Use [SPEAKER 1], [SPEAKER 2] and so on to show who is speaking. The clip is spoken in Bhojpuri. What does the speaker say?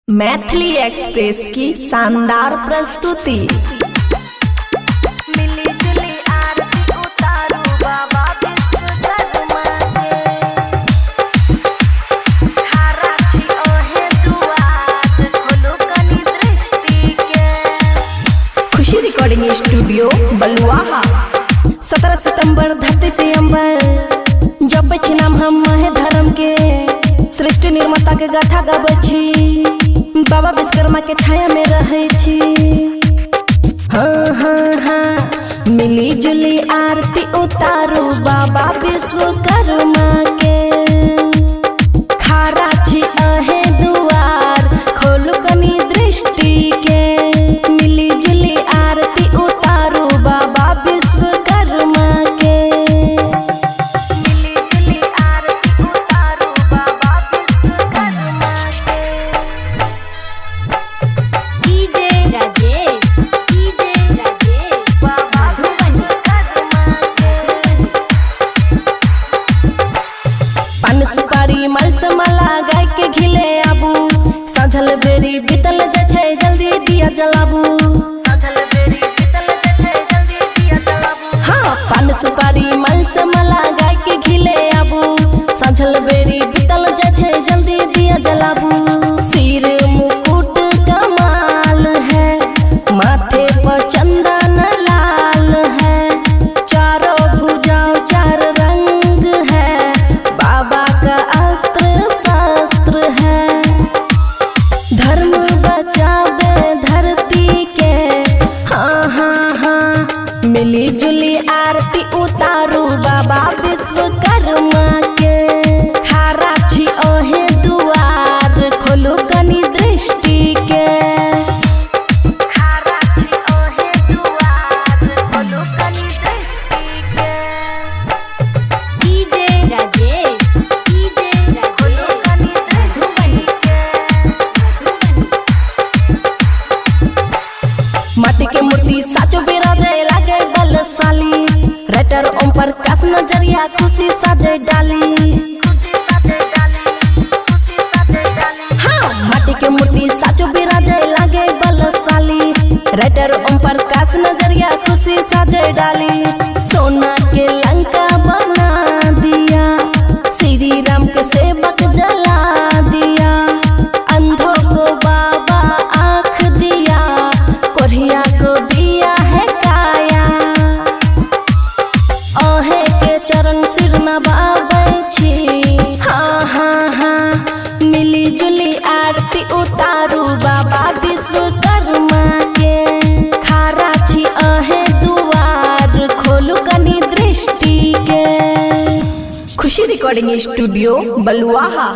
[SPEAKER 1] मैथिली एक्सप्रेस की शानदार प्रस्तुति।
[SPEAKER 2] मिली-जुली आरती उतारू बाबा विश्वकर्मा के। खड़ा छी ओहे दुआर, खोलू कनी दृष्टि के।
[SPEAKER 1] खुशी रिकॉर्डिंग स्टूडियो बलुआहा। 17 सितंबर धरती से अंबर, जब छी नाम हम है धर्म के। सृष्टि निर्माता के गाथा गाबै छी, बाबा विश्वकर्मा के छाया में रहे छी। हाँ हाँ हाँ, मिली जुली आरती उतारू बाबा विश्वकर्मा के। खारा छी अहे दुआर, खोलू कनी दृष्टि के। मिली जुली आरती उतारू बाबा विश्वकर्मा के।
[SPEAKER 2] मिली-जुली आरती उतारू बाबा विश्वकर्मा के।
[SPEAKER 3] डीजे राजेश
[SPEAKER 2] बाबा विश्वकर्मा के।
[SPEAKER 1] पान सुपारी मल से मला गाय के घिले आबू। साझल बेरी बीतल जे छै जल्दी दिया जलाबू।
[SPEAKER 2] साझल बेरी बीतल जे छै जल्दी दिया जलाबू।
[SPEAKER 1] हाँ, पान सुपारी मल से मला गाय के घिले आबू। साझल बेरी बीतल जे छै जल्दी दिया जलाबू। सिर मुकुट कमाल है, माथे पर चंदन लाल है। चारों भुजाओं चार रंग है, बाबा का अस्त्र शस्त्र है। धर्म बचावे धरती के, हाँ हाँ हाँ। मिली जुली आरती उतारू बाबा विश्वकर्मा के। खारा छी ओहे दुआर, खोलू कनी दृष्टि के।
[SPEAKER 2] खड़ा छी ओहे दुआर, खोलू कनी दृष्टि के।
[SPEAKER 3] डीजे राजेश
[SPEAKER 2] खोलू कनी दृष्टि के।
[SPEAKER 1] माटी के मूर्ति साचो बिराजे लागे बलशाली। राइटर ओम प्रकाश नजरिया खुशी साजे डाली।
[SPEAKER 2] खुशी साथे डाली, खुशी साथे डाली।
[SPEAKER 1] हाँ, माटी के मूर्ति साचो बिराजे लागे बलशाली। राइटर ओम प्रकाश नजरिया खुशी साजे डाली। सोना के लंका बना दिया, श्री राम के सेवक जला दिया। अंधों को बाबा आँख दिया, कोढ़िया को दिया है काया। ओहे के चरण सिर नवाबै छी, हाँ हाँ हाँ। मिली जुली आरती उतारू बाबा विश्वकर्मा के। खारा छी अहे दुआर, खोलू कनी दृष्टि के। खुशी रिकॉर्डिंग स्टूडियो बलुआहा।